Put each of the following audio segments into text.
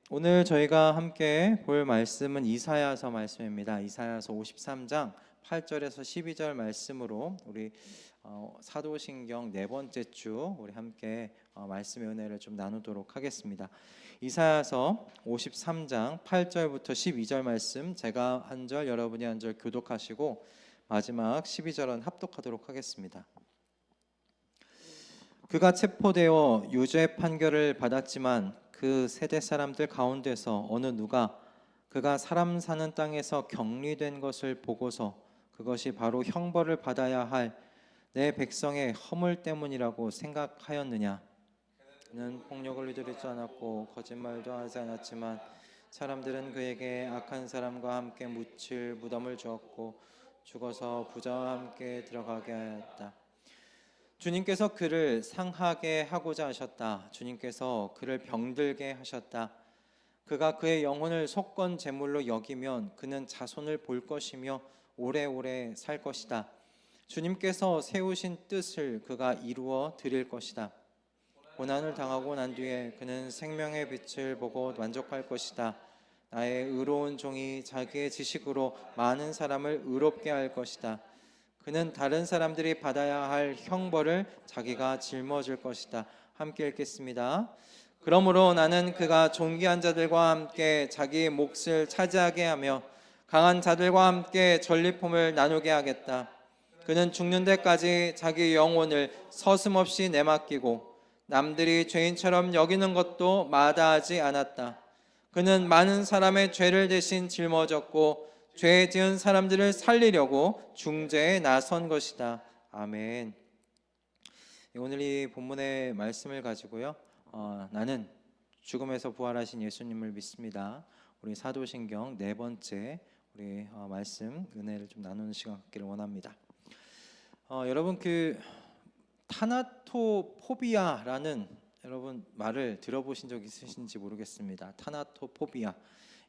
오늘 저희가 함께 볼 말씀은 이사야서 말씀입니다. 이사야서 53장 8절에서 12절 말씀으로 우리 사도신경 네 번째 주 우리 함께 말씀의 은혜를 좀 나누도록 하겠습니다. 이사야서 53장 8절부터 12절 말씀, 제가 한 절 여러분이 한 절 교독하시고 마지막 12절은 합독하도록 하겠습니다. 그가 체포되어 유죄 판결을 받았지만 그 세대 사람들 가운데서 어느 누가 그가 사람 사는 땅에서 격리된 것을 보고서 그것이 바로 형벌을 받아야 할 내 백성의 허물 때문이라고 생각하였느냐? 그는 폭력을 저지르지 않았고 거짓말도 하지 않았지만 사람들은 그에게 악한 사람과 함께 묻힐 무덤을 주었고 죽어서 부자와 함께 들어가게 하였다. 주님께서 그를 상하게 하고자 하셨다. 주님께서 그를 병들게 하셨다. 그가 그의 영혼을 속건 제물로 여기면 그는 자손을 볼 것이며 오래오래 살 것이다. 주님께서 세우신 뜻을 그가 이루어 드릴 것이다. 고난을 당하고 난 뒤에 그는 생명의 빛을 보고 만족할 것이다. 나의 의로운 종이 자기의 지식으로 많은 사람을 의롭게 할 것이다. 그는 다른 사람들이 받아야 할 형벌을 자기가 짊어질 것이다. 함께 읽겠습니다. 그러므로 나는 그가 존귀한 자들과 함께 자기의 몫을 차지하게 하며 강한 자들과 함께 전리품을 나누게 하겠다. 그는 죽는 데까지 자기 영혼을 서슴없이 내맡기고 남들이 죄인처럼 여기는 것도 마다하지 않았다. 그는 많은 사람의 죄를 대신 짊어졌고 죄 지은 사람들을 살리려고 중재에 나선 것이다. 아멘. 오늘 이 본문의 말씀을 가지고요, 나는 죽음에서 부활하신 예수님을 믿습니다. 우리 사도신경 네 번째 우리 말씀 은혜를 좀 나누는 시간 갖기를 원합니다. 여러분 그 타나토포비아라는 여러분 말을 들어보신 적 있으신지 모르겠습니다. 타나토포비아.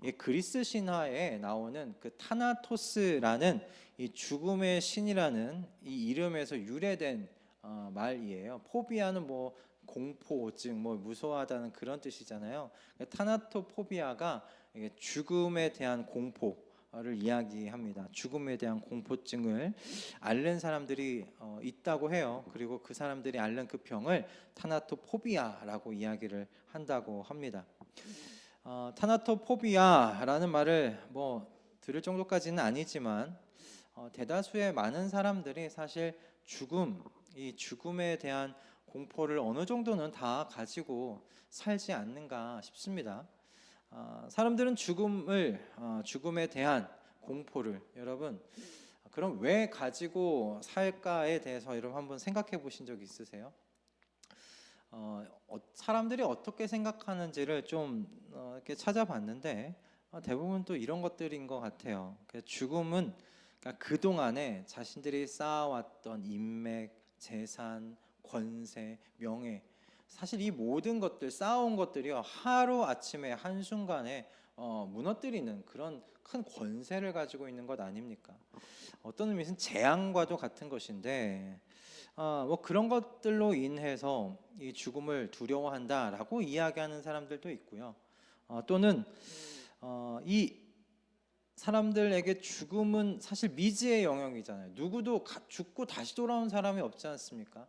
이 그리스 신화에 나오는 그 타나토스라는 이 죽음의 신이라는 이 이름에서 유래된 말이에요. 포비아는 뭐 공포증, 뭐 무서워하다는 그런 뜻이잖아요. 타나토포비아가 죽음에 대한 공포를 이야기합니다. 죽음에 대한 공포증을 앓는 사람들이 있다고 해요. 그리고 그 사람들이 앓는 그 병을 타나토포비아라고 이야기를 한다고 합니다. 타나토포비아라는 말을 뭐 들을 정도까지는 아니지만 대다수의 많은 사람들이 사실 이 죽음에 대한 공포를 어느 정도는 다 가지고 살지 않는가 싶습니다. 사람들은 죽음에 대한 공포를 여러분 그럼 왜 가지고 살까에 대해서 여러분 한번 생각해 보신 적 있으세요? 사람들이 어떻게 생각하는지를 좀 이렇게 찾아봤는데 대부분 또 이런 것들인 것 같아요. 죽음은 그러니까 그동안에 자신들이 쌓아왔던 인맥, 재산, 권세, 명예, 사실 이 모든 것들 쌓아온 것들이요 하루 아침에 한순간에 무너뜨리는 그런 큰 권세를 가지고 있는 것 아닙니까? 어떤 의미에서는 재앙과도 같은 것인데 뭐 그런 것들로 인해서 이 죽음을 두려워한다라고 이야기하는 사람들도 있고요. 또는 이 사람들에게 죽음은 사실 미지의 영역이잖아요. 누구도 죽고 다시 돌아온 사람이 없지 않습니까?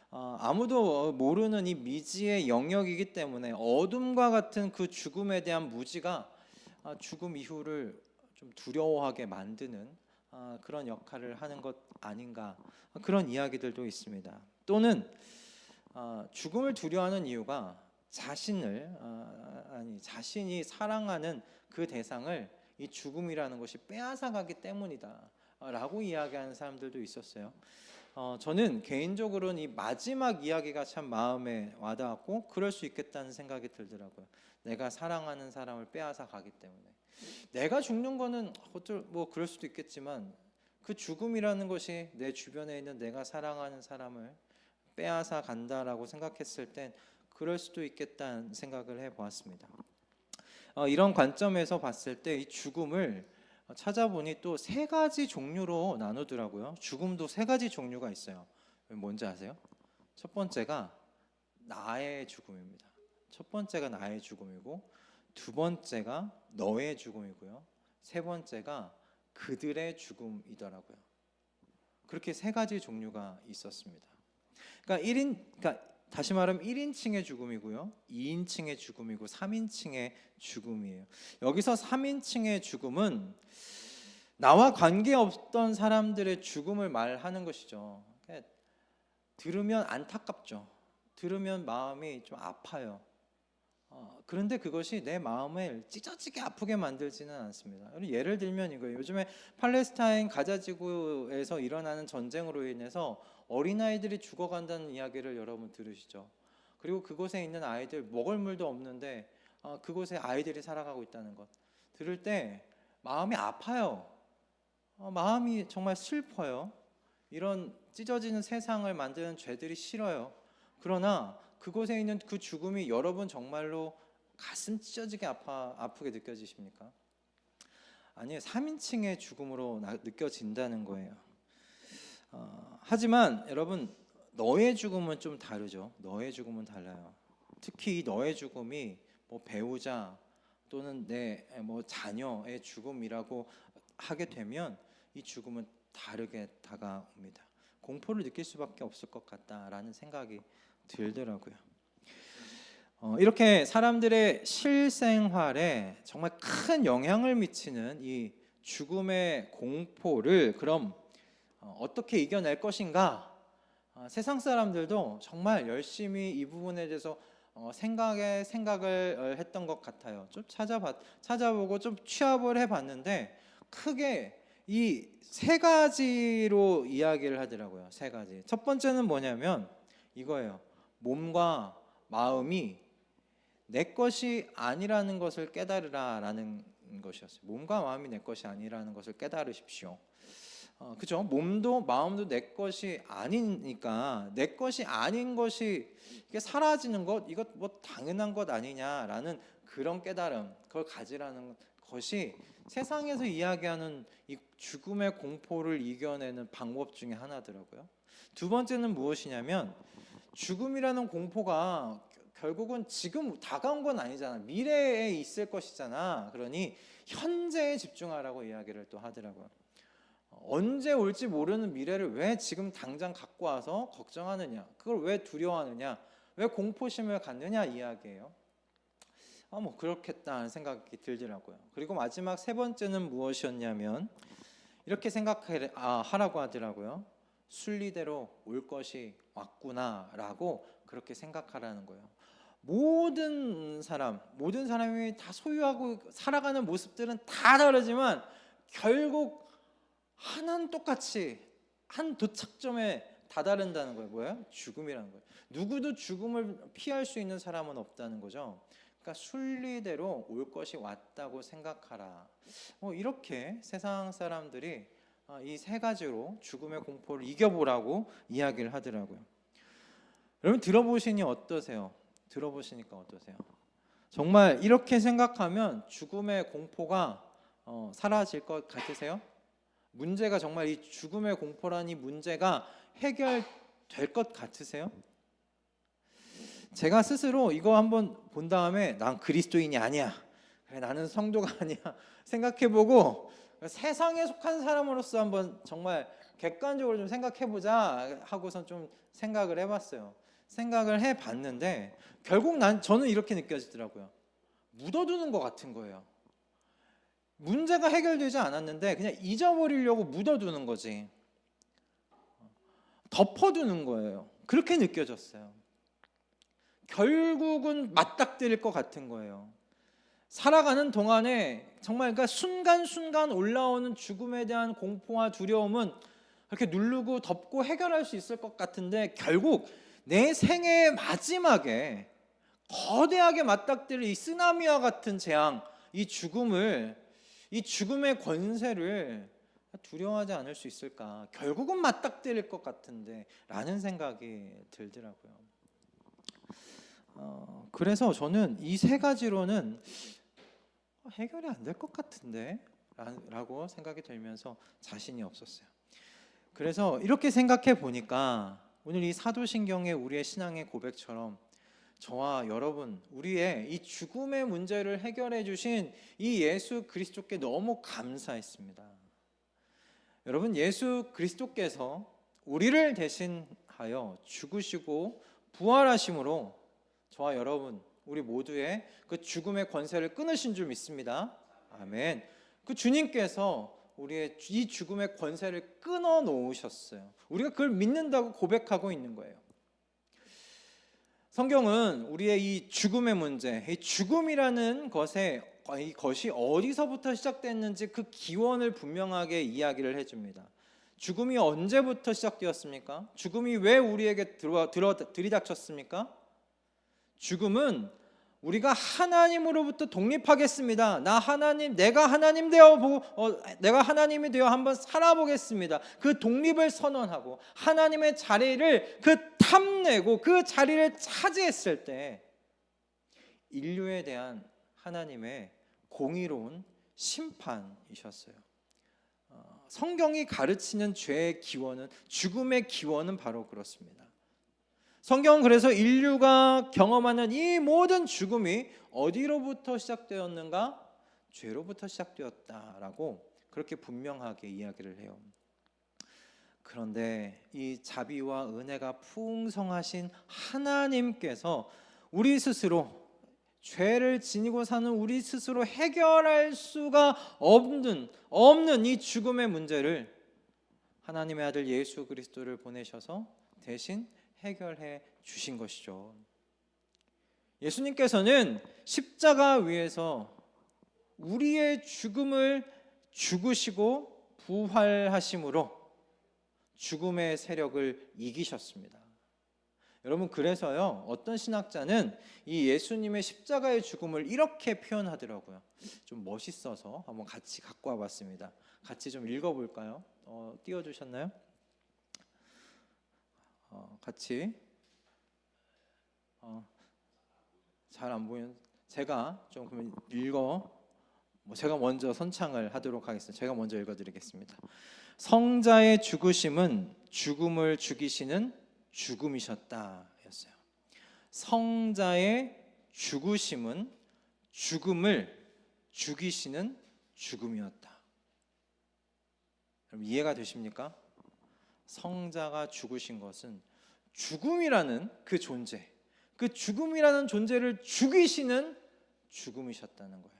아무도 모르는 이 미지의 영역이기 때문에 어둠과 같은 그 죽음에 대한 무지가 죽음 이후를 좀 두려워하게 만드는 그런 역할을 하는 것 아닌가, 그런 이야기들도 있습니다. 또는 죽음을 두려워하는 이유가 자신이 사랑하는 그 대상을 이 죽음이라는 것이 빼앗아가기 때문이다 라고 이야기하는 사람들도 있었어요. 저는 개인적으로는 이 마지막 이야기가 참 마음에 와닿았고 그럴 수 있겠다는 생각이 들더라고요. 내가 사랑하는 사람을 빼앗아 가기 때문에. 내가 죽는 거는 뭐 그럴 수도 있겠지만 그 죽음이라는 것이 내 주변에 있는 내가 사랑하는 사람을 빼앗아 간다라고 생각했을 땐 그럴 수도 있겠다는 생각을 해보았습니다. 이런 관점에서 봤을 때 이 죽음을 찾아보니 또 세 가지 종류로 나누더라고요. 죽음도 세 가지 종류가 있어요. 뭔지 아세요? 첫 번째가 나의 죽음입니다. 첫 번째가 나의 죽음이고 두 번째가 너의 죽음이고요. 세 번째가 그들의 죽음이더라고요. 그렇게 세 가지 종류가 있었습니다. 그러니까 다시 말하면 1인칭의 죽음이고요, 2인칭의 죽음이고 3인칭의 죽음이에요. 여기서 3인칭의 죽음은 나와 관계없던 사람들의 죽음을 말하는 것이죠. 그러니까 들으면 안타깝죠. 들으면 마음이 좀 아파요. 그런데 그것이 내 마음을 찢어지게 아프게 만들지는 않습니다. 예를 들면 이거예요. 요즘에 팔레스타인 가자 지구에서 일어나는 전쟁으로 인해서 어린아이들이 죽어간다는 이야기를 여러분 들으시죠. 그리고 그곳에 있는 아이들, 먹을 물도 없는데 그곳에 아이들이 살아가고 있다는 것 들을 때 마음이 아파요. 마음이 정말 슬퍼요. 이런 찢어지는 세상을 만드는 죄들이 싫어요. 그러나 그곳에 있는 그 죽음이 여러분 정말로 가슴 찢어지게 아프게 느껴지십니까? 아니에요. 3인칭의 죽음으로 느껴진다는 거예요. 하지만 여러분, 너의 죽음은 좀 다르죠. 너의 죽음은 달라요. 특히 너의 죽음이 뭐 배우자 또는 내 자녀의 죽음이라고 하게 되면 이 죽음은 다르게 다가옵니다. 공포를 느낄 수밖에 없을 것 같다라는 생각이 들더라고요. 이렇게 사람들의 실생활에 정말 큰 영향을 미치는 이 죽음의 공포를 그럼 어떻게 이겨낼 것인가? 세상 사람들도 정말 열심히 이 부분에 대해서 생각을 했던 것 같아요. 좀 찾아보고 좀 취합을 해봤는데 크게 이 세 가지로 이야기를 하더라고요. 세 가지. 첫 번째는 뭐냐면 이거예요. 몸과 마음이 내 것이 아니라는 것을 깨달으라라는 것이었어요. 몸과 마음이 내 것이 아니라는 것을 깨달으십시오. 그죠? 몸도 마음도 내 것이 아니니까 내 것이 아닌 것이 이게 사라지는 것, 이것 뭐 당연한 것 아니냐라는 그런 깨달음, 그걸 가지라는 것이 세상에서 이야기하는 이 죽음의 공포를 이겨내는 방법 중에 하나더라고요. 두 번째는 무엇이냐면 죽음이라는 공포가 결국은 지금 다가온 건 아니잖아. 미래에 있을 것이잖아. 그러니 현재에 집중하라고 이야기를 또 하더라고요. 언제 올지 모르는 미래를 왜 지금 당장 갖고 와서 걱정하느냐, 그걸 왜 두려워하느냐, 왜 공포심을 갖느냐 이야기예요. 뭐 그렇겠다는 생각이 들더라고요. 그리고 마지막 세 번째는 무엇이었냐면 이렇게 생각하라고 하더라고요. 순리대로 올 것이 왔구나라고 그렇게 생각하라는 거예요. 모든 사람이 다 소유하고 살아가는 모습들은 다 다르지만 결국 하나는 똑같이 한 도착점에 다다른다는 거예요. 뭐예요? 죽음이라는 거예요. 누구도 죽음을 피할 수 있는 사람은 없다는 거죠. 그러니까 순리대로 올 것이 왔다고 생각하라. 이렇게 세상 사람들이 이 세 가지로 죽음의 공포를 이겨보라고 이야기를 하더라고요. 여러분 들어보시니까 어떠세요? 정말 이렇게 생각하면 죽음의 공포가 사라질 것 같으세요? 문제가 정말 이 죽음의 공포라는 문제가 해결될 것 같으세요? 제가 스스로 이거 한번 본 다음에 난 그리스도인이 아니야, 그래, 나는 성도가 아니야 생각해보고 세상에 속한 사람으로서 한번 정말 객관적으로 좀 생각해보자 하고선 좀 생각을 해봤어요. 생각을 해봤는데 결국 저는 이렇게 느껴지더라고요. 묻어두는 것 같은 거예요. 문제가 해결되지 않았는데 그냥 잊어버리려고 묻어두는 거지. 덮어두는 거예요. 그렇게 느껴졌어요. 결국은 맞닥뜨릴 것 같은 거예요. 살아가는 동안에 정말 그러니까 순간순간 올라오는 죽음에 대한 공포와 두려움은 그렇게 누르고 덮고 해결할 수 있을 것 같은데 결국 내 생애의 마지막에 거대하게 맞닥뜨릴 이 쓰나미와 같은 재앙, 이 죽음의 권세를 두려워하지 않을 수 있을까? 결국은 맞닥뜨릴 것 같은데 라는 생각이 들더라고요. 그래서 저는 이 세 가지로는 해결이 안 될 것 같은데 라고 생각이 들면서 자신이 없었어요. 그래서 이렇게 생각해 보니까 오늘 이 사도신경의 우리의 신앙의 고백처럼 저와 여러분, 우리의 이 죽음의 문제를 해결해 주신 이 예수 그리스도께 너무 감사했습니다. 여러분, 예수 그리스도께서 우리를 대신하여 죽으시고 부활하심으로 저와 여러분, 우리 모두의 그 죽음의 권세를 끊으신 줄 믿습니다. 아멘. 그 주님께서 우리의 이 죽음의 권세를 끊어 놓으셨어요. 우리가 그걸 믿는다고 고백하고 있는 거예요. 성경은 우리의 이 죽음의 문제, 이 죽음이라는 이것이 어디서부터 시작됐는지 그 기원을 분명하게 이야기를 해줍니다. 죽음이 언제부터 시작되었습니까? 죽음이 왜 우리에게 들이닥쳤습니까? 죽음은 우리가 하나님으로부터 독립하겠습니다. 내가 내가 하나님이 되어 한번 살아보겠습니다. 그 독립을 선언하고 하나님의 자리를 탐내고 그 자리를 차지했을 때 인류에 대한 하나님의 공의로운 심판이셨어요. 성경이 가르치는 죄의 기원은, 죽음의 기원은 바로 그렇습니다. 성경은 그래서 인류가 경험하는 이 모든 죽음이 어디로부터 시작되었는가? 죄로부터 시작되었다라고 그렇게 분명하게 이야기를 해요. 그런데 이 자비와 은혜가 풍성하신 하나님께서 우리 스스로, 죄를 지니고 사는 우리 스스로 해결할 수가 없는 이 죽음의 문제를 하나님의 아들 예수 그리스도를 보내셔서 대신 해결해 주신 것이죠. 예수님께서는 십자가 위에서 우리의 죽음을 죽으시고 부활하심으로 죽음의 세력을 이기셨습니다. 여러분, 그래서요, 어떤 신학자는 이 예수님의 십자가의 죽음을 이렇게 표현하더라고요. 좀 멋있어서 한번 같이 갖고 와봤습니다. 같이 좀 읽어볼까요? 띄워주셨나요? 같이 잘 안 보이는, 제가 좀 그러면 제가 먼저 선창을 하도록 하겠습니다. 제가 먼저 읽어드리겠습니다. 성자의 죽으심은 죽음을 죽이시는 죽음이셨다 였어요. 성자의 죽으심은 죽음을 죽이시는 죽음이었다. 여러분, 이해가 되십니까? 성자가 죽으신 것은 죽음이라는 그 존재, 그 죽음이라는 존재를 죽이시는 죽음이셨다는 거예요.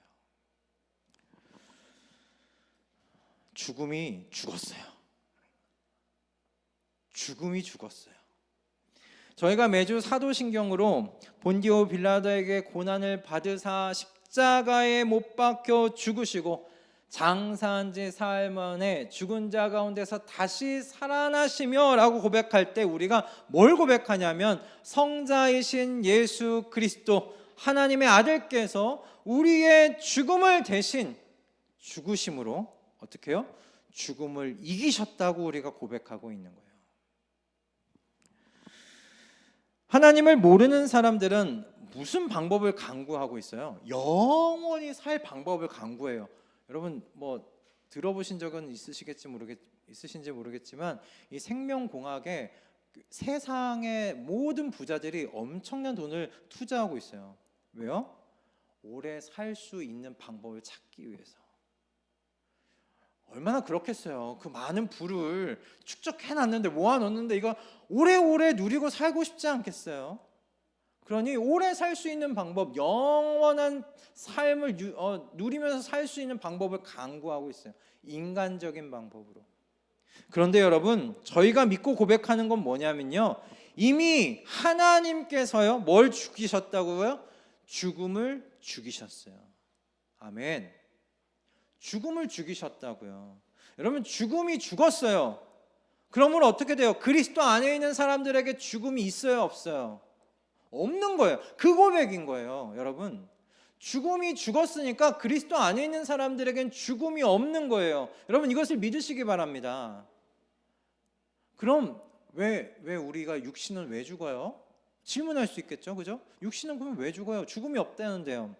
죽음이 죽었어요. 죽음이 죽었어요. 저희가 매주 사도신경으로 본디오 빌라도에게 고난을 받으사 십자가에 못 박혀 죽으시고 장사한 지 사흘 만에 죽은 자 가운데서 다시 살아나시며 라고 고백할 때 우리가 뭘 고백하냐면, 성자이신 예수 그리스도 하나님의 아들께서 우리의 죽음을 대신 죽으심으로 어떻게 해요? 죽음을 이기셨다고 우리가 고백하고 있는 거예요. 하나님을 모르는 사람들은 무슨 방법을 강구하고 있어요? 영원히 살 방법을 강구해요. 여러분, 들어보신 적은 있으신지 모르겠지만 이 생명공학에 세상의 모든 부자들이 엄청난 돈을 투자하고 있어요. 왜요? 오래 살 수 있는 방법을 찾기 위해서. 얼마나 그렇겠어요. 그 많은 부를 축적해놨는데, 모아놓는데 이거 오래오래 누리고 살고 싶지 않겠어요? 그러니 오래 살 수 있는 방법, 영원한 삶을 누리면서 살 수 있는 방법을 강구하고 있어요. 인간적인 방법으로. 그런데 여러분, 저희가 믿고 고백하는 건 뭐냐면요, 이미 하나님께서요, 뭘 죽이셨다고요? 죽음을 죽이셨어요. 아멘. 죽음을 죽이셨다고요. 여러분, 죽음이 죽었어요. 그러면 어떻게 돼요? 그리스도 안에 있는 사람들에게 죽음이 있어요, 없어요? 없는 거예요. 그 고백인 거예요. 여러분, 죽음이 죽었으니까 그리스도 안에 있는 사람들에겐 죽음이 없는 거예요. 여러분, 이것을 믿으시기 바랍니다. 그럼 왜 우리가 육신은 왜 죽어요? 질문할 수 있겠죠, 그죠? 육신은 그러면 왜 죽어요? 죽음이 없다는데요.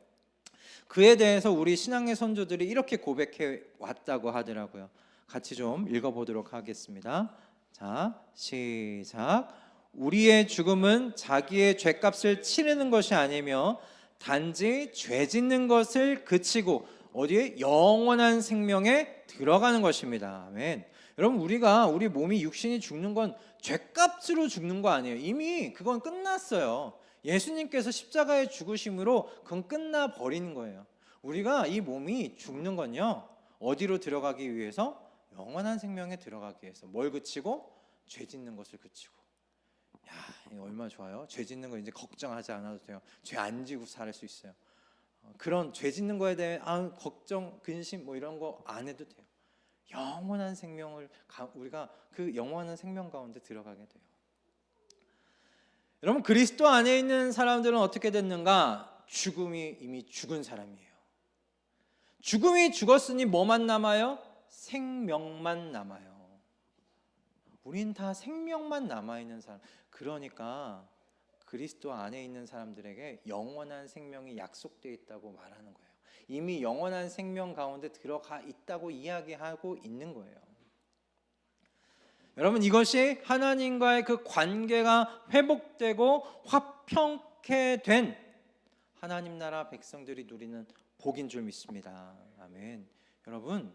그에 대해서 우리 신앙의 선조들이 이렇게 고백해 왔다고 하더라고요. 같이 좀 읽어보도록 하겠습니다. 자, 시작. 우리의 죽음은 자기의 죄값을 치르는 것이 아니며 단지 죄 짓는 것을 그치고 어디에 영원한 생명에 들어가는 것입니다. 아멘. 여러분, 우리 몸이 육신이 죽는 건 죄값으로 죽는 거 아니에요. 이미 그건 끝났어요. 예수님께서 십자가에 죽으심으로 그건 끝나 버리는 거예요. 우리가 이 몸이 죽는 건요, 어디로 들어가기 위해서? 영원한 생명에 들어가기 위해서. 뭘 그치고? 죄 짓는 것을 그치고. 야, 이거 얼마나 좋아요. 죄 짓는 거 이제 걱정하지 않아도 돼요. 죄 안 지고 살 수 있어요. 그런 죄 짓는 거에 대해 걱정, 근심 뭐 이런 거 안 해도 돼요. 영원한 생명을 우리가 그 영원한 생명 가운데 들어가게 돼요. 여러분, 그리스도 안에 있는 사람들은 어떻게 됐는가? 죽음이 이미 죽은 사람이에요. 죽음이 죽었으니 뭐만 남아요? 생명만 남아요. 우린 다 생명만 남아있는 사람. 그러니까 그리스도 안에 있는 사람들에게 영원한 생명이 약속되어 있다고 말하는 거예요. 이미 영원한 생명 가운데 들어가 있다고 이야기하고 있는 거예요. 여러분, 이것이 하나님과의 그 관계가 회복되고 화평케 된 하나님 나라 백성들이 누리는 복인 줄 믿습니다. 아멘. 여러분,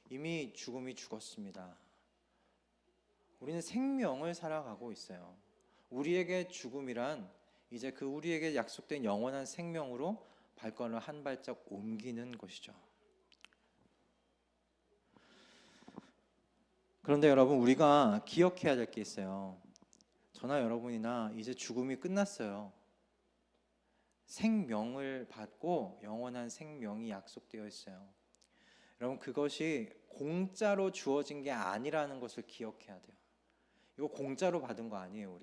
이미 죽음이 죽었습니다. 우리는 생명을 살아가고 있어요. 우리에게 죽음이란 이제 그 우리에게 약속된 영원한 생명으로 발걸음을 한 발짝 옮기는 것이죠. 그런데 여러분, 우리가 기억해야 될 게 있어요. 저나 여러분이나 이제 죽음이 끝났어요. 생명을 받고 영원한 생명이 약속되어 있어요. 여러분, 그것이 공짜로 주어진 게 아니라는 것을 기억해야 돼요. 이거 공짜로 받은 거 아니에요.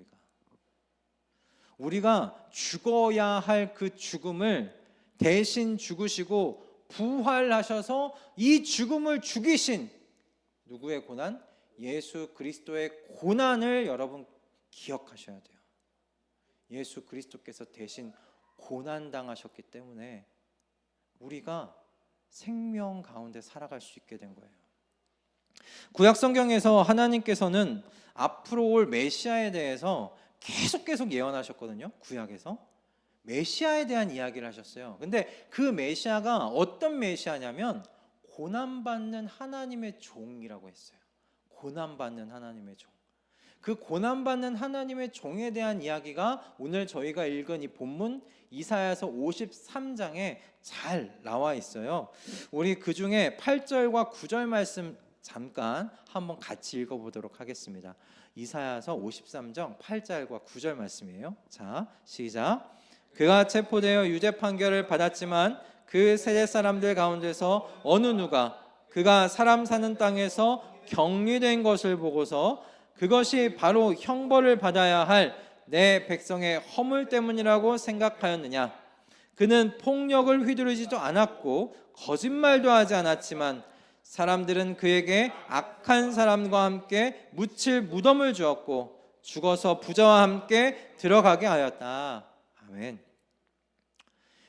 우리가 죽어야 할 그 죽음을 대신 죽으시고 부활하셔서 이 죽음을 죽이신 누구의 고난? 예수 그리스도의 고난을 여러분 기억하셔야 돼요. 예수 그리스도께서 대신 고난당하셨기 때문에 우리가 생명 가운데 살아갈 수 있게 된 거예요. 구약 성경에서 하나님께서는 앞으로 올 메시아에 대해서 계속 예언하셨거든요. 구약에서 메시아에 대한 이야기를 하셨어요. 근데 그 메시아가 어떤 메시아냐면 고난받는 하나님의 종이라고 했어요. 고난받는 하나님의 종. 그 고난받는 하나님의 종에 대한 이야기가 오늘 저희가 읽은 이 본문 이사야서 53장에 잘 나와 있어요. 우리 그 중에 8절과 9절 말씀 잠깐 한번 같이 읽어보도록 하겠습니다. 이사야서 53장 8절과 9절 말씀이에요. 자, 시작. 그가 체포되어 유죄 판결을 받았지만 그 세대 사람들 가운데서 어느 누가 그가 사람 사는 땅에서 격리된 것을 보고서 그것이 바로 형벌을 받아야 할 내 백성의 허물 때문이라고 생각하였느냐? 그는 폭력을 휘두르지도 않았고 거짓말도 하지 않았지만 사람들은 그에게 악한 사람과 함께 묻힐 무덤을 주었고 죽어서 부자와 함께 들어가게 하였다. 아멘.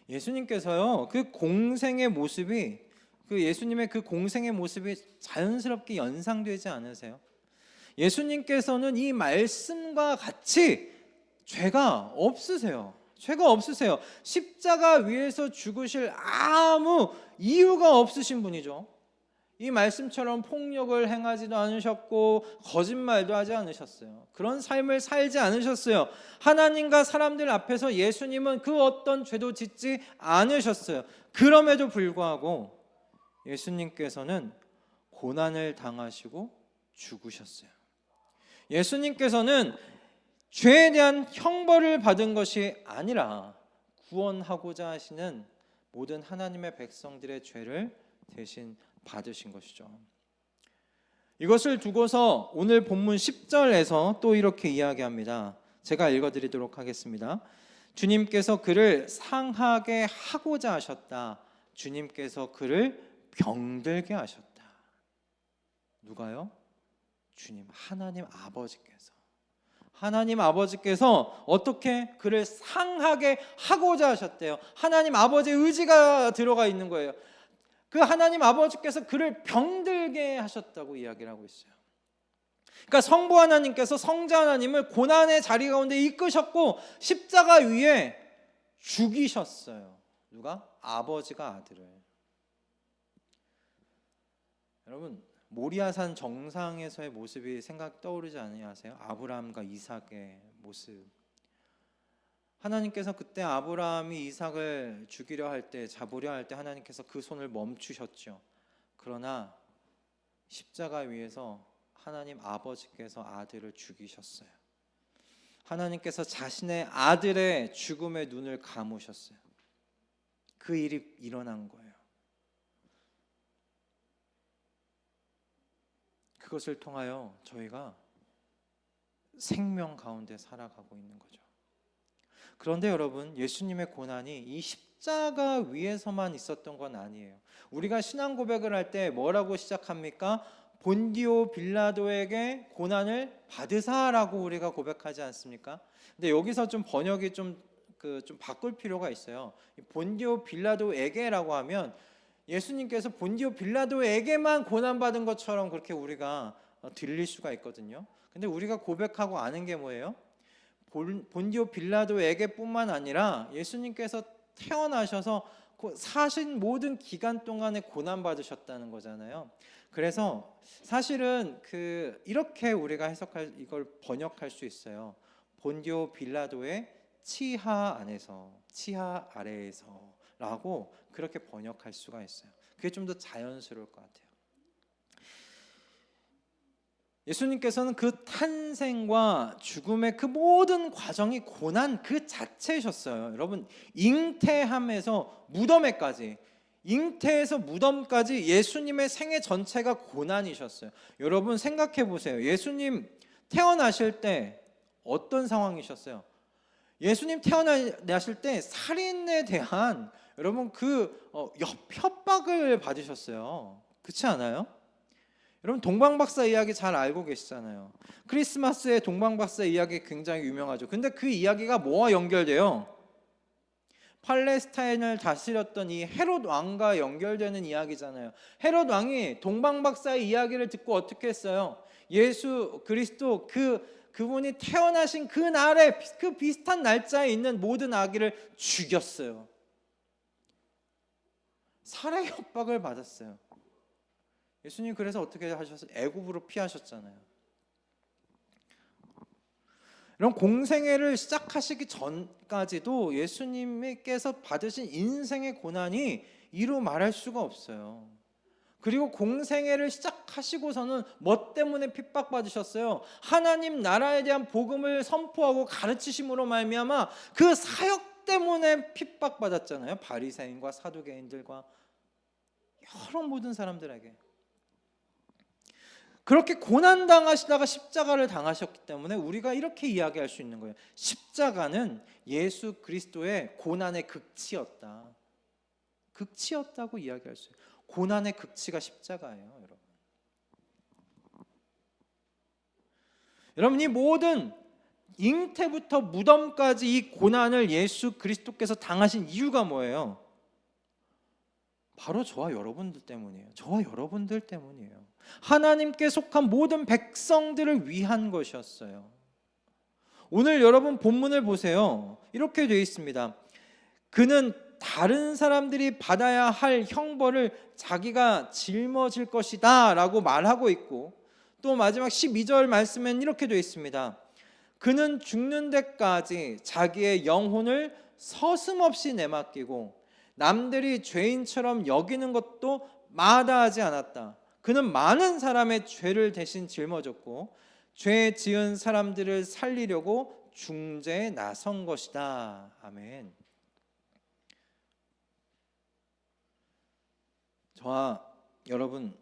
예수님께서요, 그 공생의 모습이, 그 예수님의 그 공생의 모습이 자연스럽게 연상되지 않으세요? 예수님께서는 이 말씀과 같이 죄가 없으세요. 죄가 없으세요. 십자가 위에서 죽으실 아무 이유가 없으신 분이죠. 이 말씀처럼 폭력을 행하지도 않으셨고 거짓말도 하지 않으셨어요. 그런 삶을 살지 않으셨어요. 하나님과 사람들 앞에서 예수님은 그 어떤 죄도 짓지 않으셨어요. 그럼에도 불구하고 예수님께서는 고난을 당하시고 죽으셨어요. 예수님께서는 죄에 대한 형벌을 받은 것이 아니라 구원하고자 하시는 모든 하나님의 백성들의 죄를 대신 받으신 것이죠. 이것을 두고서 오늘 본문 10절에서 또 이렇게 이야기합니다. 제가 읽어드리도록 하겠습니다. 주님께서 그를 상하게 하고자 하셨다. 주님께서 그를 병들게 하셨다. 누가요? 주님, 하나님 아버지께서 어떻게 그를 상하게 하고자 하셨대요. 하나님 아버지의 의지가 들어가 있는 거예요. 그 하나님 아버지께서 그를 병들게 하셨다고 이야기를 하고 있어요. 그러니까 성부 하나님께서 성자 하나님을 고난의 자리 가운데 이끄셨고 십자가 위에 죽이셨어요. 누가? 아버지가 아들을. 여러분, 모리아산 정상에서의 모습이 생각 떠오르지 않으세요? 아브라함과 이삭의 모습. 하나님께서 그때 아브라함이 이삭을 죽이려 할 때, 잡으려 할 때 하나님께서 그 손을 멈추셨죠. 그러나 십자가 위에서 하나님 아버지께서 아들을 죽이셨어요. 하나님께서 자신의 아들의 죽음의 눈을 감으셨어요. 그 일이 일어난 거예요. 그것을 통하여 저희가 생명 가운데 살아가고 있는 거죠. 그런데 여러분, 예수님의 고난이 이 십자가 위에서만 있었던 건 아니에요. 우리가 신앙 고백을 할 때 뭐라고 시작합니까? 본디오 빌라도에게 고난을 받으사라고 우리가 고백하지 않습니까? 근데 여기서 좀 번역이 좀 바꿀 필요가 있어요. 본디오 빌라도에게라고 하면 예수님께서 본디오 빌라도에게만 고난받은 것처럼 그렇게 우리가 들릴 수가 있거든요. 근데 우리가 고백하고 아는 게 뭐예요? 본디오 빌라도에게뿐만 아니라 예수님께서 태어나셔서 사신 모든 기간 동안에 고난받으셨다는 거잖아요. 그래서 사실은 이렇게 우리가 이걸 번역할 수 있어요. 본디오 빌라도의 치하 안에서, 치하 아래에서라고 그렇게 번역할 수가 있어요. 그게 좀 더 자연스러울 것 같아요. 예수님께서는 그 탄생과 죽음의 그 모든 과정이 고난 그 자체셨어요. 여러분, 잉태함에서 무덤에까지, 잉태에서 무덤까지 예수님의 생애 전체가 고난이셨어요. 여러분 생각해 보세요. 예수님 태어나실 때 어떤 상황이셨어요? 예수님 태어나실 때 살인에 대한 여러분 협박을 받으셨어요. 그렇지 않아요? 여러분 동방박사 이야기 잘 알고 계시잖아요. 크리스마스에 동방박사 이야기 굉장히 유명하죠. 근데 그 이야기가 뭐와 연결돼요? 팔레스타인을 다스렸던 이 헤롯 왕과 연결되는 이야기잖아요. 헤롯 왕이 동방박사의 이야기를 듣고 어떻게 했어요? 예수 그리스도 그분이 태어나신 그 날에 그 비슷한 날짜에 있는 모든 아기를 죽였어요. 살해 협박을 받았어요. 예수님 그래서 어떻게 하셨어요? 애굽으로 피하셨잖아요. 이런 공생애를 시작하시기 전까지도 예수님께서 받으신 인생의 고난이 이루 말할 수가 없어요. 그리고 공생애를 시작하시고서는 뭐 때문에 핍박받으셨어요? 하나님 나라에 대한 복음을 선포하고 가르치심으로 말미암아 그 사역 때문에 핍박받았잖아요. 바리새인과 사두개인들과 여러 모든 사람들에게. 그렇게 고난당하시다가 십자가를 당하셨기 때문에 우리가 이렇게 이야기할 수 있는 거예요. 십자가는 예수 그리스도의 고난의 극치였다. 극치였다고 이야기할 수 있어요. 고난의 극치가 십자가예요, 여러분. 여러분, 이 모든 잉태부터 무덤까지 이 고난을 예수 그리스도께서 당하신 이유가 뭐예요? 바로 저와 여러분들 때문이에요. 저와 여러분들 때문이에요. 하나님께 속한 모든 백성들을 위한 것이었어요. 오늘 여러분 본문을 보세요. 이렇게 되어 있습니다. 그는 다른 사람들이 받아야 할 형벌을 자기가 짊어질 것이다 라고 말하고 있고, 또 마지막 12절 말씀엔 이렇게 되어 있습니다. 그는 죽는 데까지 자기의 영혼을 서슴없이 내맡기고 남들이 죄인처럼 여기는 것도 마다하지 않았다. 그는 많은 사람의 죄를 대신 짊어졌고 죄 지은 사람들을 살리려고 중재에 나선 것이다. 아멘. 저와 여러분,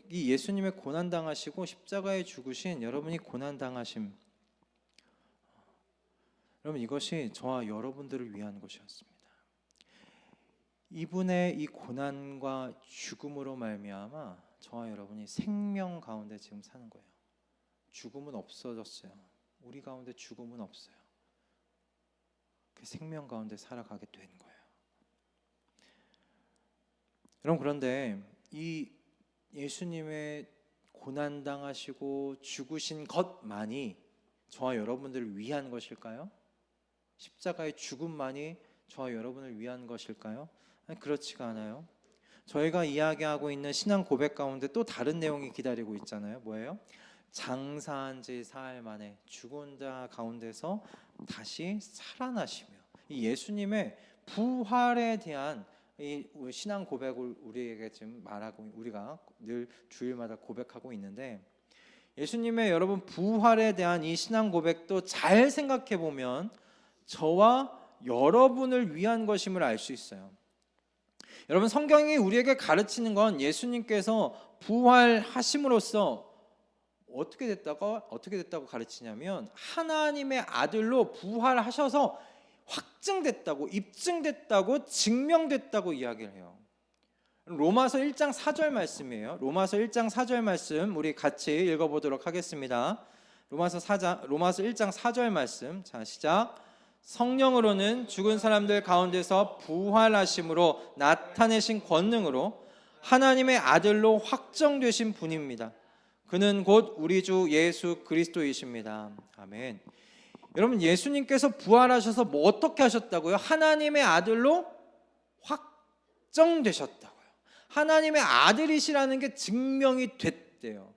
이 예수님의 고난당하시고 십자가에 죽으신 여러분이 고난당하심, 여러분 이것이 저와 여러분들을 위한 것이었습니다. 이분의 이 고난과 죽음으로 말미암아 저와 여러분이 생명 가운데 지금 사는 거예요. 죽음은 없어졌어요. 우리 가운데 죽음은 없어요. 그 생명 가운데 살아가게 된 거예요. 여러분, 그런데 이 예수님의 고난당하시고 죽으신 것만이 저와 여러분들을 위한 것일까요? 십자가의 죽음만이 저와 여러분을 위한 것일까요? 아니, 그렇지가 않아요. 저희가 이야기하고 있는 신앙 고백 가운데 또 다른 내용이 기다리고 있잖아요. 뭐예요? 장사한 지 사흘 만에 죽은 자 가운데서 다시 살아나시며, 이 예수님의 부활에 대한 이 신앙 고백을 우리에게 지금 말하고, 우리가 늘 주일마다 고백하고 있는데, 예수님의 여러분 부활에 대한 이 신앙 고백도 잘 생각해 보면 저와 여러분을 위한 것임을 알 수 있어요. 여러분, 성경이 우리에게 가르치는 건 예수님께서 부활하심으로써 어떻게 됐다고 가르치냐면, 하나님의 아들로 부활하셔서 확증됐다고, 입증됐다고, 증명됐다고 이야기를 해요. 로마서 1장 4절 말씀이에요. 로마서 1장 4절 말씀 우리 같이 읽어보도록 하겠습니다. 로마서 1장 4절 말씀. 자, 시작. 성령으로는 죽은 사람들 가운데서 부활하심으로 나타내신 권능으로 하나님의 아들로 확정되신 분입니다. 그는 곧 우리 주 예수 그리스도이십니다. 아멘. 여러분, 예수님께서 부활하셔서 뭐 어떻게 하셨다고요? 하나님의 아들로 확정되셨다고요. 하나님의 아들이시라는 게 증명이 됐대요.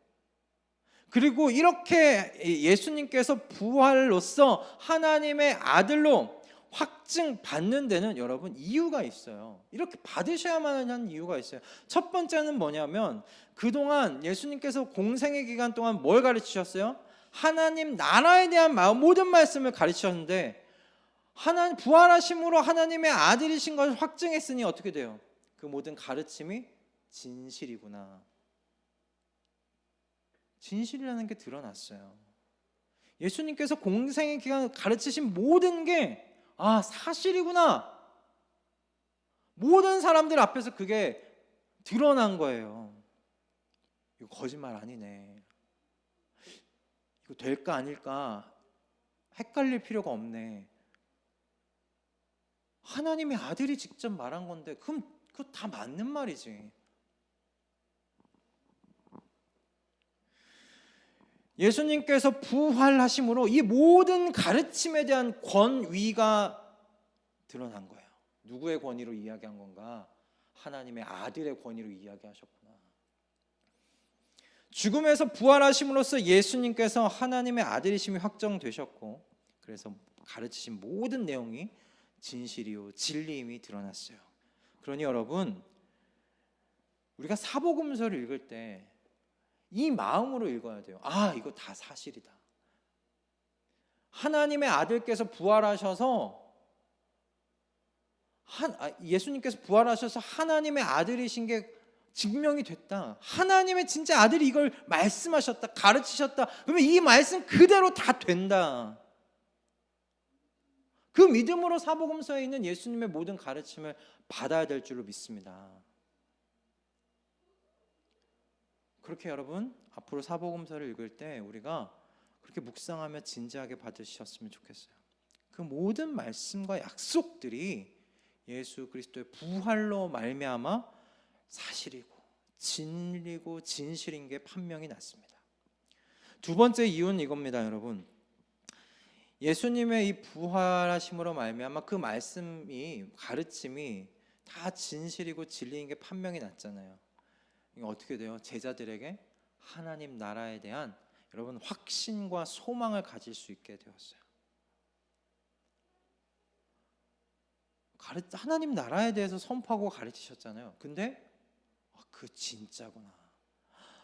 그리고 이렇게 예수님께서 부활로서 하나님의 아들로 확증받는 데는 여러분 이유가 있어요. 이렇게 받으셔야만 하는 이유가 있어요. 첫 번째는 뭐냐면, 그동안 예수님께서 공생의 기간 동안 뭘 가르치셨어요? 하나님 나라에 대한 모든 말씀을 가르치셨는데, 하나님 부활하심으로 하나님의 아들이신 것을 확증했으니 어떻게 돼요? 그 모든 가르침이 진실이구나, 진실이라는 게 드러났어요. 예수님께서 공생의 기간 가르치신 모든 게 사실이구나, 모든 사람들 앞에서 그게 드러난 거예요. 이거 거짓말 아니네, 이거 될까 아닐까 헷갈릴 필요가 없네, 하나님의 아들이 직접 말한 건데 그럼 그거 다 맞는 말이지. 예수님께서 부활하심으로 이 모든 가르침에 대한 권위가 드러난 거예요. 누구의 권위로 이야기한 건가? 하나님의 아들의 권위로 이야기하셨구나. 죽음에서 부활하심으로써 예수님께서 하나님의 아들이심이 확정되셨고, 그래서 가르치신 모든 내용이 진실이요 진리임이 드러났어요. 그러니 여러분, 우리가 사복음서를 읽을 때 이 마음으로 읽어야 돼요. 이거 다 사실이다. 하나님의 아들께서 부활하셔서 예수님께서 부활하셔서 하나님의 아들이신 게 증명이 됐다. 하나님의 진짜 아들이 이걸 말씀하셨다, 가르치셨다. 그러면 이 말씀 그대로 다 된다. 그 믿음으로 사복음서에 있는 예수님의 모든 가르침을 받아야 될 줄로 믿습니다. 그렇게 여러분, 앞으로 사복음서를 읽을 때 우리가 그렇게 묵상하며 진지하게 받으셨으면 좋겠어요. 그 모든 말씀과 약속들이 예수 그리스도의 부활로 말미암아 사실이고 진리고 진실인 게 판명이 났습니다. 두 번째 이유는 이겁니다, 여러분. 예수님의 이 부활하심으로 말미암아 그 말씀이, 가르침이 다 진실이고 진리인 게 판명이 났잖아요. 어떻게 돼요? 제자들에게 하나님 나라에 대한 여러분 확신과 소망을 가질 수 있게 되었어요. 하나님 나라에 대해서 선포하고 가르치셨잖아요. 근데 그 진짜구나,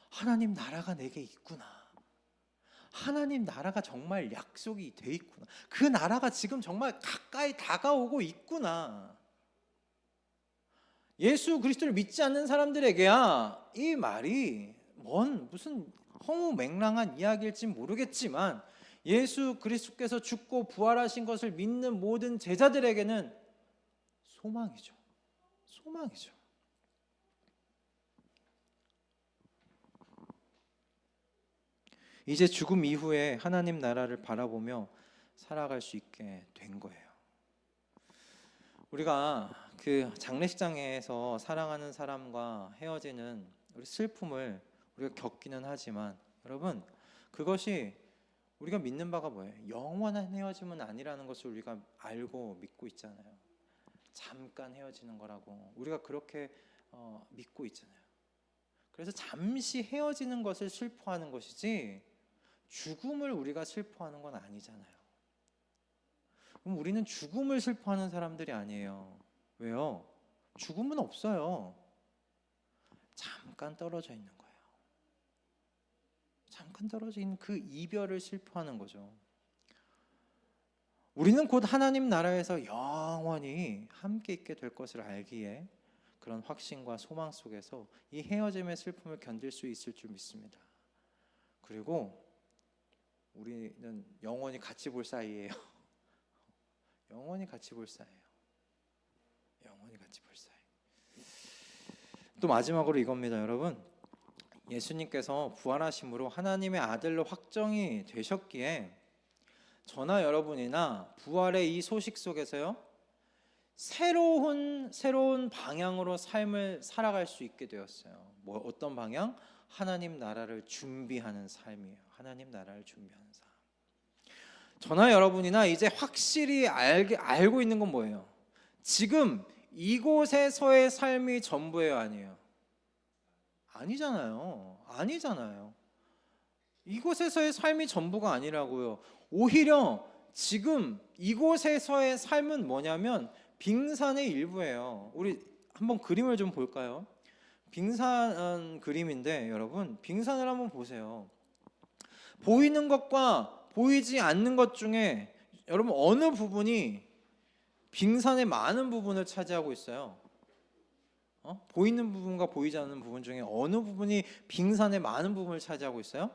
하나님 나라가 내게 있구나, 하나님 나라가 정말 약속이 돼 있구나, 그 나라가 지금 정말 가까이 다가오고 있구나. 예수 그리스도를 믿지 않는 사람들에게야 이 말이 무슨 허무맹랑한 이야기일지 모르겠지만, 예수 그리스도께서 죽고 부활하신 것을 믿는 모든 제자들에게는 소망이죠. 소망이죠. 이제 죽음 이후에 하나님 나라를 바라보며 살아갈 수 있게 된 거예요. 우리가 그 장례식장에서 사랑하는 사람과 헤어지는 우리 슬픔을 우리가 겪기는 하지만 여러분, 그것이 우리가 믿는 바가 뭐예요? 영원한 헤어짐은 아니라는 것을 우리가 알고 믿고 있잖아요. 잠깐 헤어지는 거라고 우리가 그렇게 믿고 있잖아요. 그래서 잠시 헤어지는 것을 슬퍼하는 것이지 죽음을 우리가 슬퍼하는 건 아니잖아요. 그럼 우리는 죽음을 슬퍼하는 사람들이 아니에요. 왜요? 죽음은 없어요. 잠깐 떨어져 있는 거예요. 잠깐 떨어져 있는 그 이별을 슬퍼하는 거죠. 우리는 곧 하나님 나라에서 영원히 함께 있게 될 것을 알기에 그런 확신과 소망 속에서 이 헤어짐의 슬픔을 견딜 수 있을 줄 믿습니다. 그리고 우리는 영원히 같이 볼 사이예요. 영원히 같이 볼 사이예요. 영원히 같이 볼 사이. 또 마지막으로 이겁니다, 여러분. 예수님께서 부활하심으로 하나님의 아들로 확정이 되셨기에 저나 여러분이나 부활의 이 소식 속에서요, 새로운 방향으로 삶을 살아갈 수 있게 되었어요. 어떤 방향? 하나님 나라를 준비하는 삶이에요. 하나님 나라를 준비하는 삶. 저나 여러분이나 이제 확실히 알고 있는 건 뭐예요? 지금 이곳에서의 삶이 전부예요, 아니에요? 아니잖아요. 이곳에서의 삶이 전부가 아니라고요. 오히려 지금 이곳에서의 삶은 뭐냐면 빙산의 일부예요. 우리 한번 그림을 좀 볼까요? 빙산 그림인데 여러분, 빙산을 한번 보세요. 보이는 것과 보이지 않는 것 중에 여러분 어느 부분이 빙산의 많은 부분을 차지하고 있어요? 보이는 부분과 보이지 않는 부분 중에 어느 부분이 빙산의 많은 부분을 차지하고 있어요?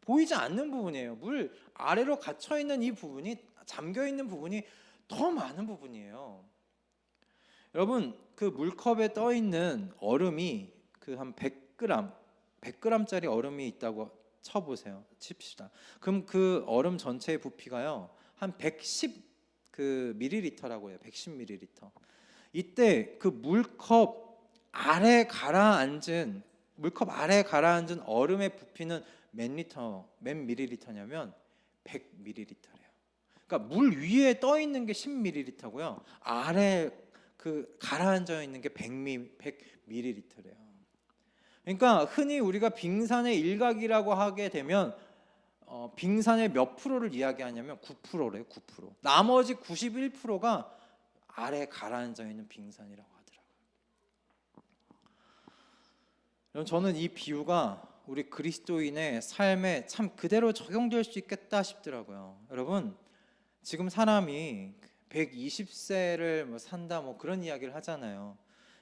보이지 않는 부분이에요. 물 아래로 갇혀 있는 이 부분이, 잠겨 있는 부분이 더 많은 부분이에요. 여러분, 그 물컵에 떠 있는 얼음이 그 한 100g짜리 얼음이 있다고 칩시다. 그럼 그 얼음 전체의 부피가요 한 110 ml라고 해요. 110ml. 이때 그 물컵 아래 가라앉은 얼음의 부피는 몇 ml냐면 100ml래요. 그러니까 물 위에 떠 있는 게 10ml고요. 아래 그 가라앉아 있는 게 100ml래요. 그러니까 흔히 우리가 빙산의 일각이라고 하게 되면 빙산의 몇 프로를 이야기하냐면 9%래요. 9%. 나머지 91%가 아래 가라앉아 있는 빙산이라고 하더라고요. 여러분, 저는 이 비유가 우리 그리스도인의 삶에 참 그대로 적용될 수 있겠다 싶더라고요. 여러분, 지금 사람이 120세를 산다 그런 이야기를 하잖아요.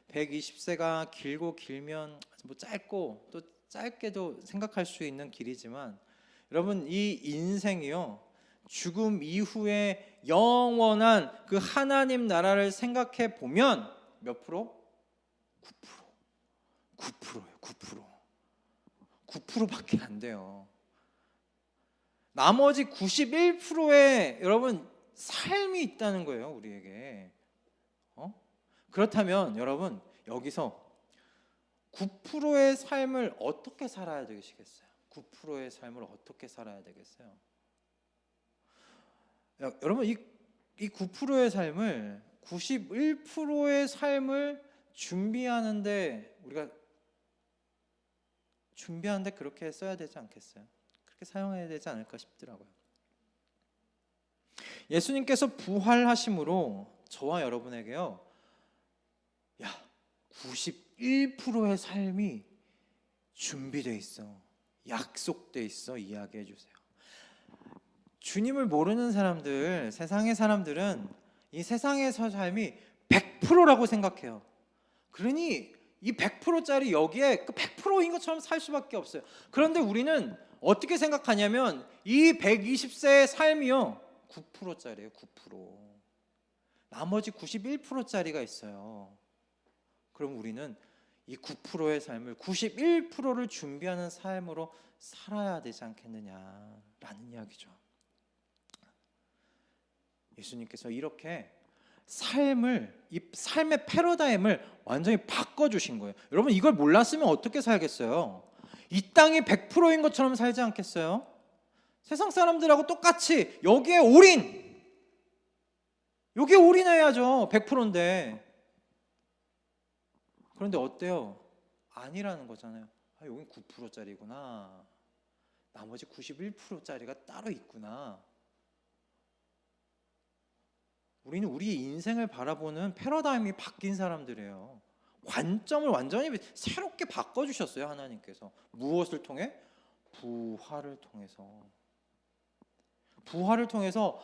120세가 길고 길면 짧고 또 짧게도 생각할 수 있는 길이지만 여러분, 이 인생이요, 죽음 이후에 영원한 그 하나님 나라를 생각해 보면 몇 프로? 9%예요. 9%밖에 안 돼요. 나머지 91%의 여러분 삶이 있다는 거예요, 우리에게. 그렇다면 여러분, 여기서 9%의 삶을 어떻게 살아야 되시겠어요? 9%의 삶을 어떻게 살아야 되겠어요? 여러분, 이 9%의 삶을 91%의 삶을 준비하는데 그렇게 써야 되지 않겠어요? 그렇게 사용해야 되지 않을까 싶더라고요. 예수님께서 부활하심으로 저와 여러분에게요, 91%의 삶이 준비되어 있어, 약속되어 있어 이야기해 주세요. 주님을 모르는 사람들, 세상의 사람들은 이 세상에서 삶이 100%라고 생각해요. 그러니 이 100%짜리 여기에 그 100%인 것처럼 살 수밖에 없어요. 그런데 우리는 어떻게 생각하냐면 이 120세의 삶이요 9%짜리예요. 9%. 나머지 91%짜리가 있어요. 그럼 우리는 이 9%의 삶을 91%를 준비하는 삶으로 살아야 되지 않겠느냐라는 이야기죠. 예수님께서 이렇게 이 삶의 패러다임을 완전히 바꿔주신 거예요. 여러분, 이걸 몰랐으면 어떻게 살겠어요? 이 땅이 100%인 것처럼 살지 않겠어요? 세상 사람들하고 똑같이 여기에 올인해야죠. 100%인데. 그런데 어때요? 아니라는 거잖아요. 여긴 9%짜리구나. 나머지 91%짜리가 따로 있구나. 우리는 우리의 인생을 바라보는 패러다임이 바뀐 사람들이에요. 관점을 완전히 새롭게 바꿔주셨어요. 하나님께서. 무엇을 통해? 부활을 통해서. 부활을 통해서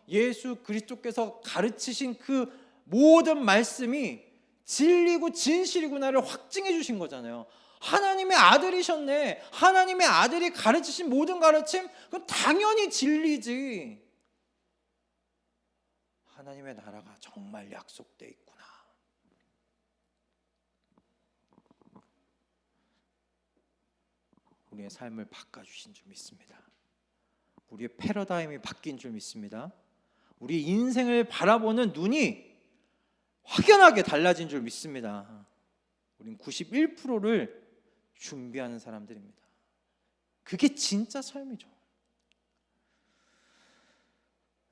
예수 그리스도께서 가르치신 그 모든 말씀이 진리고 진실이구나를 확증해 주신 거잖아요. 하나님의 아들이셨네. 하나님의 아들이 가르치신 모든 가르침, 그건 당연히 진리지. 하나님의 나라가 정말 약속돼 있구나. 우리의 삶을 바꿔주신 줄 믿습니다. 우리의 패러다임이 바뀐 줄 믿습니다. 우리 인생을 바라보는 눈이 확연하게 달라진 줄 믿습니다. 우린 91%를 준비하는 사람들입니다. 그게 진짜 삶이죠.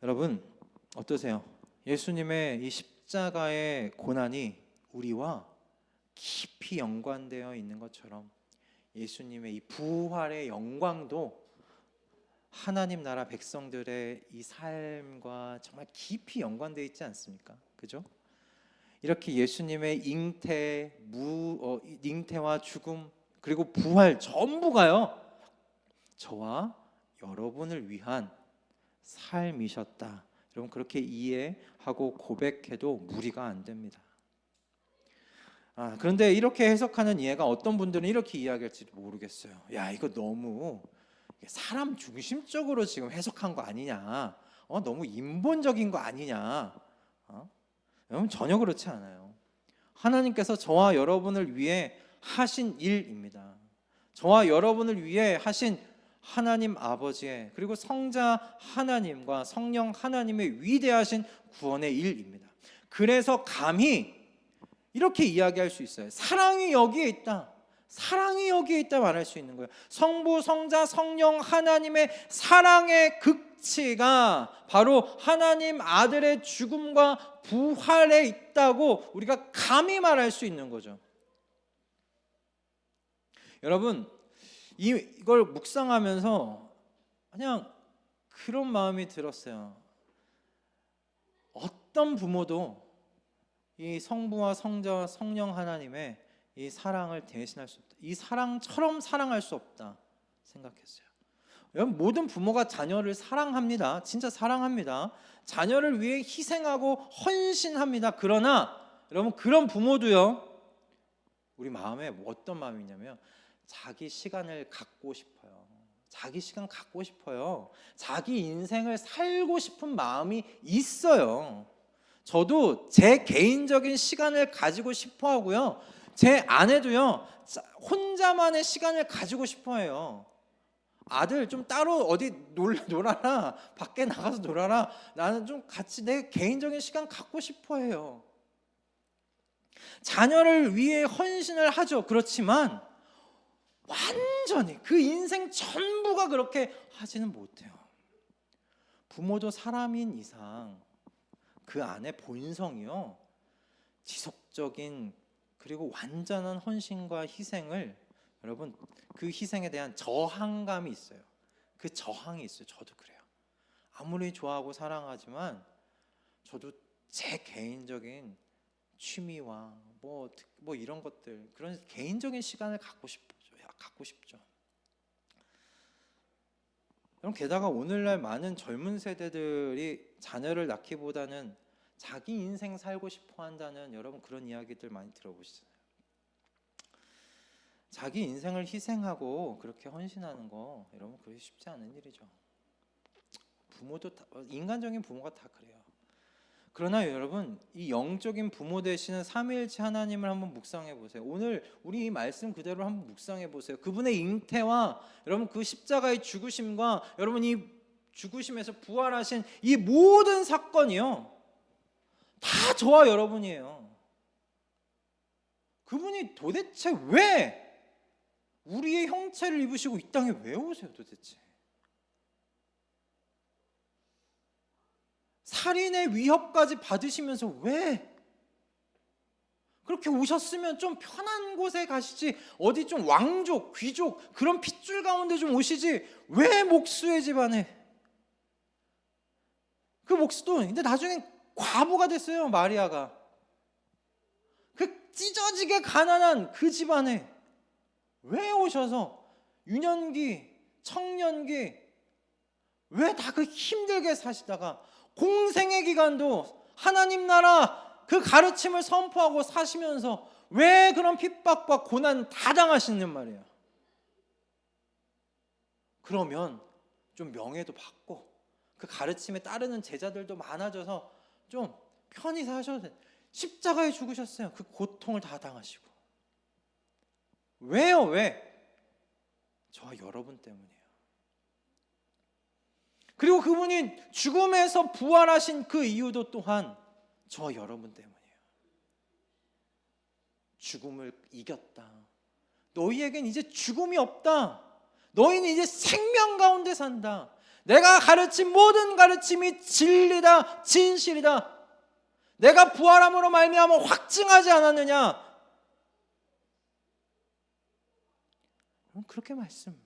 여러분 어떠세요? 예수님의 이 십자가의 고난이 우리와 깊이 연관되어 있는 것처럼 예수님의 이 부활의 영광도 하나님 나라 백성들의 이 삶과 정말 깊이 연관되어 있지 않습니까? 그죠? 이렇게 예수님의 잉태와 죽음 그리고 부활 전부가요 저와 여러분을 위한 삶이셨다. 여러분 그렇게 이해하고 고백해도 무리가 안 됩니다. 그런데 이렇게 해석하는 이해가 어떤 분들은 이렇게 이야기할지 모르겠어요. 야, 이거 너무 사람 중심적으로 지금 해석한 거 아니냐? 너무 인본적인 거 아니냐? 여러분 전혀 그렇지 않아요. 하나님께서 저와 여러분을 위해 하신 일입니다. 저와 여러분을 위해 하신 하나님 아버지의 그리고 성자 하나님과 성령 하나님의 위대하신 구원의 일입니다. 그래서 감히 이렇게 이야기할 수 있어요. 사랑이 여기에 있다. 사랑이 여기에 있다 말할 수 있는 거예요. 성부, 성자, 성령 하나님의 사랑의 극치가 바로 하나님 아들의 죽음과 부활에 있다고 우리가 감히 말할 수 있는 거죠. 여러분 이걸 묵상하면서 그냥 그런 마음이 들었어요. 어떤 부모도 이 성부와 성자와 성령 하나님의 이 사랑을 대신할 수 없다. 이 사랑처럼 사랑할 수 없다 생각했어요. 여러분 모든 부모가 자녀를 사랑합니다. 진짜 사랑합니다. 자녀를 위해 희생하고 헌신합니다. 그러나 여러분 그런 부모도요. 우리 마음에 어떤 마음이 있냐면 자기 시간을 갖고 싶어요. 자기 시간 갖고 싶어요. 자기 인생을 살고 싶은 마음이 있어요. 저도 제 개인적인 시간을 가지고 싶어 하고요. 제 아내도요. 혼자만의 시간을 가지고 싶어 해요. 아들 좀 따로 어디 놀아라. 밖에 나가서 놀아라. 나는 좀 같이 내 개인적인 시간 갖고 싶어 해요. 자녀를 위해 헌신을 하죠. 그렇지만 완전히 그 인생 전부가 그렇게 하지는 못해요. 부모도 사람인 이상 그 안에 본성이요 지속적인 그리고 완전한 헌신과 희생을 여러분 그 희생에 대한 저항감이 있어요. 그 저항이 있어요. 저도 그래요. 아무리 좋아하고 사랑하지만 저도 제 개인적인 취미와 뭐 이런 것들 그런 개인적인 시간을 갖고 싶죠. 그럼 게다가 오늘날 많은 젊은 세대들이 자녀를 낳기보다는 자기 인생 살고 싶어 한다는 여러분 그런 이야기들 많이 들어보시잖아요. 자기 인생을 희생하고 그렇게 헌신하는 거 여러분 그렇게 쉽지 않은 일이죠. 부모도 인간적인 부모가 다 그래요. 그러나 여러분 이 영적인 부모 되시는 삼위일체 하나님을 한번 묵상해 보세요. 오늘 우리 이 말씀 그대로 한번 묵상해 보세요. 그분의 잉태와 여러분 그 십자가의 죽으심과 여러분 이 죽으심에서 부활하신 이 모든 사건이요 다 저와 여러분이에요. 그분이 도대체 왜 우리의 형체를 입으시고 이 땅에 왜 오세요 도대체? 살인의 위협까지 받으시면서 왜 그렇게 오셨으면 좀 편한 곳에 가시지, 어디 좀 왕족, 귀족 그런 핏줄 가운데 좀 오시지, 왜 목수의 집안에? 그 목수도 근데 나중에 과부가 됐어요. 마리아가. 그 찢어지게 가난한 그 집안에 왜 오셔서 유년기, 청년기 왜 다 그 힘들게 사시다가 공생의 기간도 하나님 나라 그 가르침을 선포하고 사시면서 왜 그런 핍박과 고난 다 당하시는 말이에요. 그러면 좀 명예도 받고 그 가르침에 따르는 제자들도 많아져서 좀 편히 사셔도 돼. 십자가에 죽으셨어요. 그 고통을 다 당하시고. 왜요? 왜? 저와 여러분 때문이에요. 그리고 그분이 죽음에서 부활하신 그 이유도 또한 저와 여러분 때문이에요. 죽음을 이겼다. 너희에겐 이제 죽음이 없다. 너희는 이제 생명 가운데 산다. 내가 가르친 모든 가르침이 진리다, 진실이다. 내가 부활함으로 말미암아 확증하지 않았느냐? 그렇게 말씀하시는.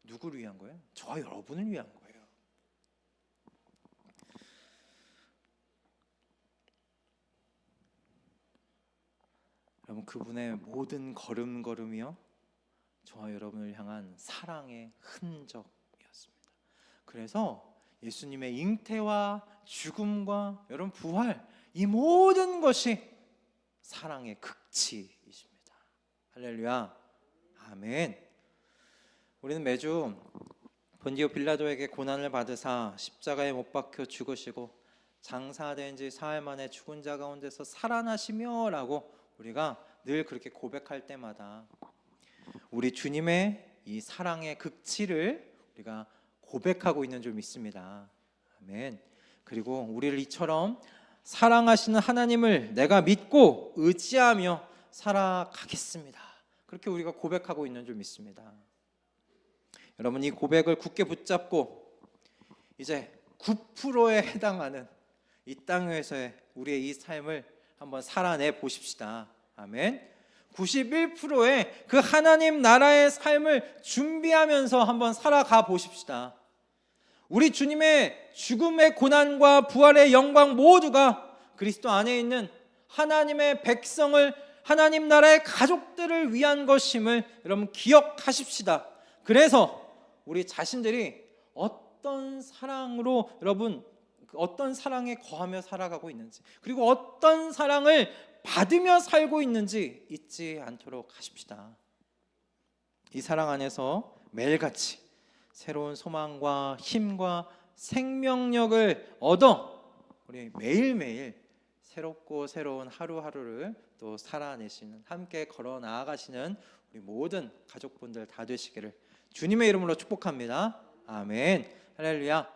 누구를 위한 거예요? 저와 여러분을 위한 거예요. 여러분, 그분의 모든 걸음걸음이요 저와 여러분을 향한 사랑의 흔적이었습니다. 그래서 예수님의 잉태와 죽음과 여러분 부활, 이 모든 것이 사랑의 극치이십니다. 할렐루야, 아멘. 우리는 매주 본디오 빌라도에게 고난을 받으사 십자가에 못 박혀 죽으시고 장사된 지 사흘 만에 죽은 자 가운데서 살아나시며 라고 우리가 늘 그렇게 고백할 때마다 우리 주님의 이 사랑의 극치를 우리가 고백하고 있는 줄 믿습니다. 아멘. 그리고 우리를 이처럼 사랑하시는 하나님을 내가 믿고 의지하며 살아가겠습니다. 그렇게 우리가 고백하고 있는 줄 믿습니다. 여러분, 이 고백을 굳게 붙잡고 이제 9%에 해당하는 이 땅에서의 우리의 이 삶을 한번 살아내 보십시다. 아멘. 91%의 그 하나님 나라의 삶을 준비하면서 한번 살아가 보십시다. 우리 주님의 죽음의 고난과 부활의 영광 모두가 그리스도 안에 있는 하나님의 백성을, 하나님 나라의 가족들을 위한 것임을 여러분 기억하십시다. 그래서 우리 자신들이 어떤 사랑으로 여러분 어떤 사랑에 거하며 살아가고 있는지, 그리고 어떤 사랑을 받으며 살고 있는지 잊지 않도록 하십시다. 이 사랑 안에서 매일같이 새로운 소망과 힘과 생명력을 얻어 우리 매일매일 새롭고 새로운 하루하루를 또 살아내시는, 함께 걸어 나아가시는 우리 모든 가족분들 다 되시기를 주님의 이름으로 축복합니다. 아멘. 할렐루야.